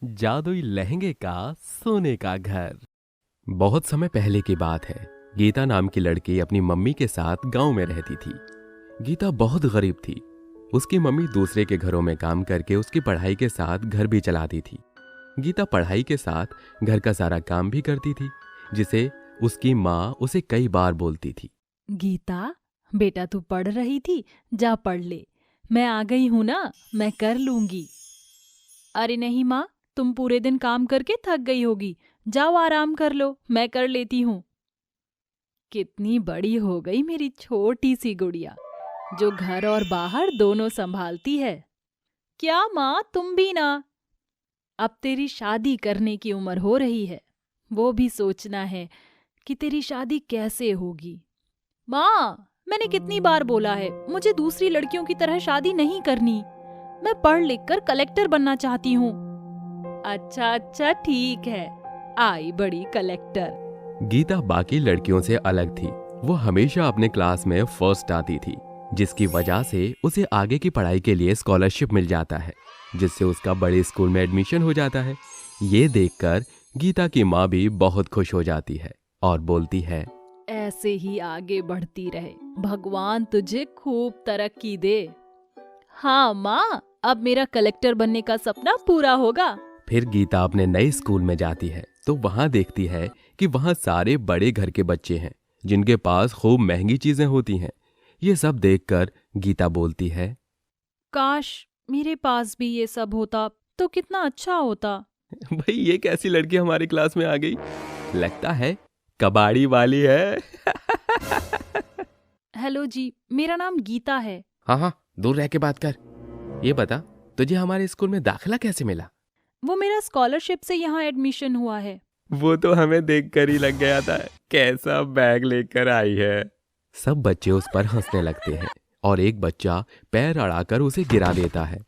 जादुई लहंगे का सोने का घर। बहुत समय पहले की बात है। गीता नाम की लड़की अपनी मम्मी के साथ गांव में रहती थी। गीता बहुत गरीब थी। उसकी मम्मी दूसरे के घरों में काम करके उसकी पढ़ाई के साथ घर भी चलाती थी। गीता पढ़ाई के साथ घर का सारा काम भी करती थी, जिसे उसकी माँ उसे कई बार बोलती थी। गीता, बेटा तू पढ़ रही थी, जा पढ़ ले। मैं आ गई हूं ना, मैं कर लूंगी। अरे नहीं माँ, तुम पूरे दिन काम करके थक गई होगी, जाओ आराम कर लो, मैं कर लेती हूँ। कितनी बड़ी हो गई मेरी छोटी सी गुड़िया, जो घर और बाहर दोनों संभालती है। क्या माँ, तुम भी ना? अब तेरी शादी करने की उम्र हो रही है, वो भी सोचना है कि तेरी शादी कैसे होगी। माँ, मैंने कितनी बार बोला है, मुझे दूसरी लड़कियों की तरह शादी नहीं करनी। मैं पढ़ लिख कर कलेक्टर बनना चाहती हूँ। अच्छा अच्छा, ठीक है, आई बड़ी कलेक्टर। गीता बाकी लड़कियों से अलग थी। वो हमेशा अपने क्लास में फर्स्ट आती थी, जिसकी वजह से उसे आगे की पढ़ाई के लिए स्कॉलरशिप मिल जाता है, जिससे उसका बड़े स्कूल में एडमिशन हो जाता है। ये देखकर गीता की माँ भी बहुत खुश हो जाती है और बोलती है, ऐसे ही आगे बढ़ती रहे, भगवान तुझे खूब तरक्की दे। हाँ माँ, अब मेरा कलेक्टर बनने का सपना पूरा होगा। फिर गीता अपने नए स्कूल में जाती है तो वहां देखती है कि वहां सारे बड़े घर के बच्चे हैं, जिनके पास खूब महंगी चीजें होती हैं। ये सब देखकर गीता बोलती है, काश मेरे पास भी ये सब होता तो कितना अच्छा होता। भाई ये कैसी लड़की हमारी क्लास में आ गई, लगता है कबाड़ी वाली है। हेलो जी, मेरा नाम गीता है। हाँ हाँ, दूर रह के बात कर। ये बता, तुझे हमारे स्कूल में दाखिला कैसे मिला? वो मेरा स्कॉलरशिप से यहाँ एडमिशन हुआ है। वो तो हमें देखकर ही लग गया था, कैसा बैग लेकर आई है। सब बच्चे उस पर हंसने लगते हैं और एक बच्चा पैर अड़ाकर उसे गिरा देता है।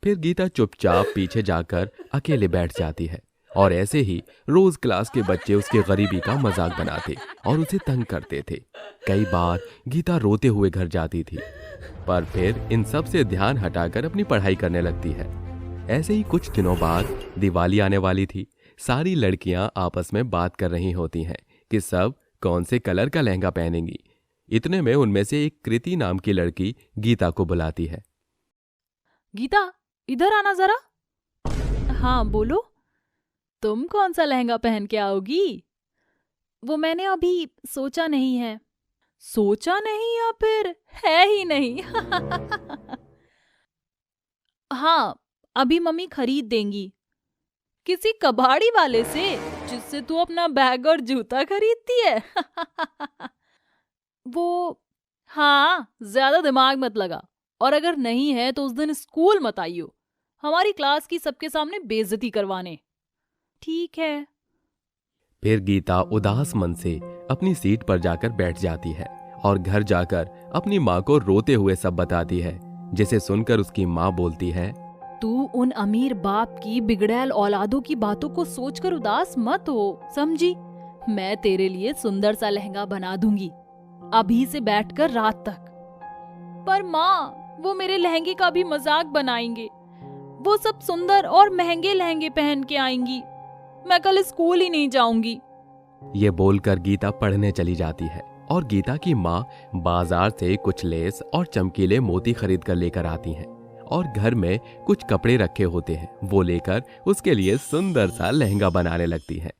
फिर गीता चुपचाप पीछे जाकर अकेले बैठ जाती है और ऐसे ही रोज क्लास के बच्चे उसकी गरीबी का मजाक बनाते और उसे तंग करते थे। कई बार गीता रोते हुए घर जाती थी, पर फिर इन सब से ध्यान हटाकर अपनी पढ़ाई करने लगती है। ऐसे ही कुछ दिनों बाद दिवाली आने वाली थी। सारी लड़कियां आपस में बात कर रही होती हैं कि सब कौन से कलर का लहंगा पहनेंगी। इतने में उनमें से एक कृति नाम की लड़की गीता को बुलाती है। गीता, इधर आना जरा। हाँ बोलो, तुम कौन सा लहंगा पहन के आओगी? वो मैंने अभी सोचा नहीं है। सोचा नहीं या फिर है ही नहीं? हाँ, अभी मम्मी खरीद देंगी। किसी कबाड़ी वाले से, जिससे तू अपना बैग और जूता खरीदती है? वो, हाँ, ज्यादा दिमाग मत लगा, और अगर नहीं है तो उस दिन स्कूल मत आइयो, हमारी क्लास की सबके सामने बेइज्जती करवाने। ठीक है। फिर गीता उदास मन से अपनी सीट पर जाकर बैठ जाती है और घर जाकर अपनी माँ को रोते हुए सब बताती है, जिसे सुनकर उसकी माँ बोलती है, तू उन अमीर बाप की बिगड़ैल औलादों की बातों को सोचकर उदास मत हो, समझी? मैं तेरे लिए सुंदर सा लहंगा बना दूंगी, अभी से बैठकर रात तक। पर माँ, वो मेरे लहंगे का भी मजाक बनाएंगे। वो सब सुंदर और महंगे लहंगे पहन के आएंगी। मैं कल स्कूल ही नहीं जाऊंगी। ये बोलकर गीता पढ़ने चली जाती है और गीता की माँ बाजार से कुछ लेस और चमकीले मोती खरीद कर लेकर आती हैं और घर में कुछ कपड़े रखे होते हैं, वो लेकर उसके लिए सुंदर सा लहंगा बनाने लगती है।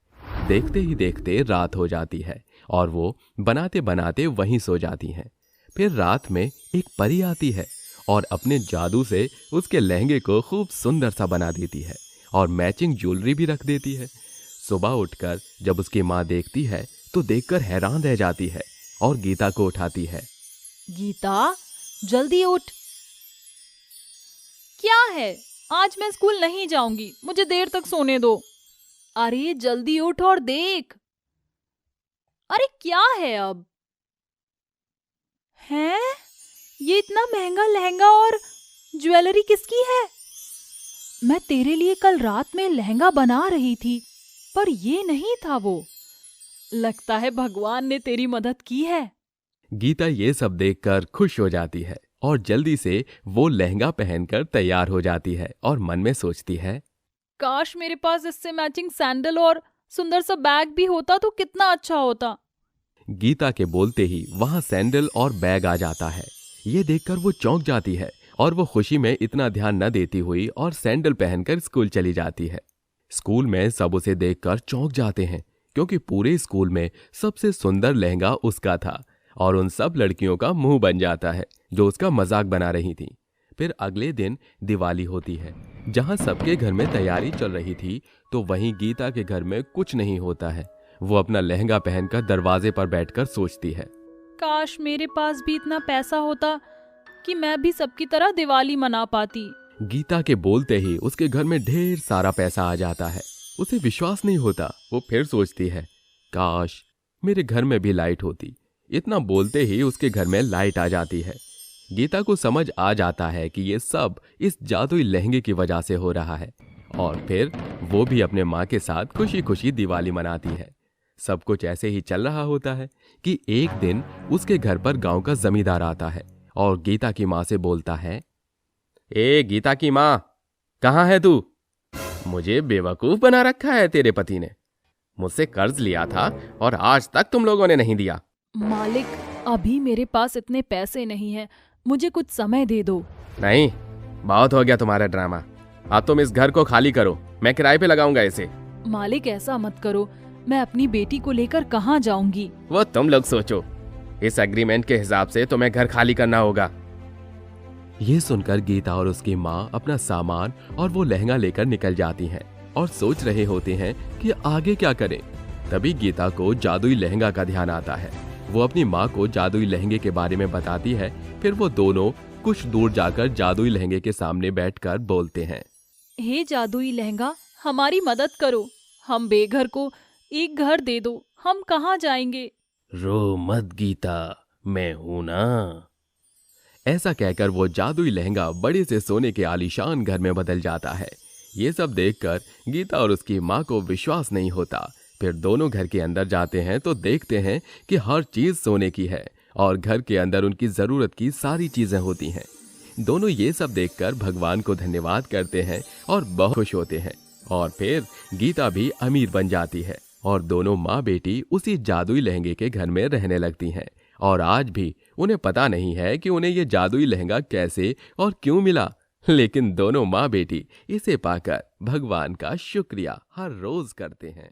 देखते ही देखते रात हो जाती है और वो बनाते बनाते वहीं सो जाती हैं। फिर रात में एक परी आती है और अपने जादू से उसके लहंगे को खूब सुंदर सा बना देती है और मैचिंग ज्वेलरी भी रख देती है। सुबह उठकर जब उसकी माँ देखती है तो देखकर हैरान रह जाती है और गीता को उठाती है। गीता, जल्दी उठ। क्या है? आज मैं स्कूल नहीं जाऊंगी, मुझे देर तक सोने दो। अरे जल्दी उठ और देख। अरे क्या है अब? हैं? ये इतना महंगा लहंगा और ज्वेलरी किसकी है? मैं तेरे लिए कल रात में लहंगा बना रही थी, पर ये नहीं था वो। लगता है भगवान ने तेरी मदद की है। गीता ये सब देखकर खुश हो जाती है और जल्दी से वो लहंगा पहनकर तैयार हो जाती है और मन में सोचती है, काश मेरे पास इससे मैचिंग सैंडल और सुंदर सा बैग भी होता तो कितना अच्छा होता। गीता के बोलते ही वहां सैंडल और बैग आ जाता है। ये देखकर वो चौंक जाती है और वो खुशी में इतना ध्यान न देती हुई और सैंडल पहनकर स्कूल चली जाती है। स्कूल में सब उसे देखकर चौंक जाते हैं, क्योंकि पूरे स्कूल में सबसे सुंदर लहंगा उसका था और उन सब लड़कियों का मुंह बन जाता है जो उसका मजाक बना रही थी। फिर अगले दिन दिवाली होती है। जहां सबके घर में तैयारी चल रही थी, तो वहीं गीता के घर में कुछ नहीं होता है। वो अपना लहंगा पहनकर दरवाजे पर बैठकर सोचती है, काश मेरे पास भी इतना पैसा होता कि मैं भी सबकी तरह दिवाली मना पाती। गीता के बोलते ही उसके घर में ढेर सारा पैसा आ जाता है। उसे विश्वास नहीं होता। वो फिर सोचती है, काश मेरे घर में भी लाइट होती। इतना बोलते ही उसके घर में लाइट आ जाती है। गीता को समझ आ जाता है कि ये सब इस जादुई लहंगे की वजह से हो रहा है, और फिर वो भी अपने माँ के साथ खुशी खुशी दिवाली मनाती है। सब कुछ ऐसे ही चल रहा होता है कि एक दिन उसके घर पर गांव का जमींदार आता है और गीता की माँ से बोलता है, ए गीता की माँ, कहाँ है तू? मुझे बेवकूफ बना रखा है तेरे पति ने। मुझसे कर्ज लिया था और आज तक तुम लोगों ने नहीं दिया। मालिक, अभी मेरे पास इतने पैसे नहीं हैं, मुझे कुछ समय दे दो। नहीं, बहुत हो गया तुम्हारा ड्रामा। अब तुम इस घर को खाली करो, मैं किराए पे लगाऊंगा इसे। मालिक ऐसा मत करो, मैं अपनी बेटी को लेकर कहाँ जाऊंगी? वो तुम लोग सोचो। इस एग्रीमेंट के हिसाब से तुम्हें घर खाली करना होगा। ये सुनकर गीता और उसकी माँ अपना सामान और वो लहंगा लेकर निकल जाती हैं और सोच रहे होते हैं कि आगे क्या करें। तभी गीता को जादुई लहंगा का ध्यान आता है। वो अपनी माँ को जादुई लहंगे के बारे में बताती है। फिर वो दोनों कुछ दूर जाकर जादुई लहंगे के सामने बैठकर बोलते हैं, हे जादुई लहंगा, हमारी मदद करो। हम बेघर को एक घर दे दो, हम कहाँ जाएंगे? रो मत गीता, मैं हूं ना। ऐसा कहकर वो जादुई लहंगा बड़े से सोने के आलीशान घर में बदल जाता है। ये सब देखकर गीता और उसकी माँ को विश्वास नहीं होता। फिर दोनों घर के अंदर जाते हैं तो देखते हैं कि हर चीज सोने की है और घर के अंदर उनकी जरूरत की सारी चीजें होती हैं। दोनों ये सब देखकर भगवान को धन्यवाद करते हैं और बहुत खुश होते हैं। और फिर गीता भी अमीर बन जाती है और दोनों माँ बेटी उसी जादुई लहंगे के घर में रहने लगती हैं। और आज भी उन्हें पता नहीं है कि उन्हें ये जादुई लहंगा कैसे और क्यों मिला, लेकिन दोनों माँ बेटी इसे पाकर भगवान का शुक्रिया हर रोज करते हैं।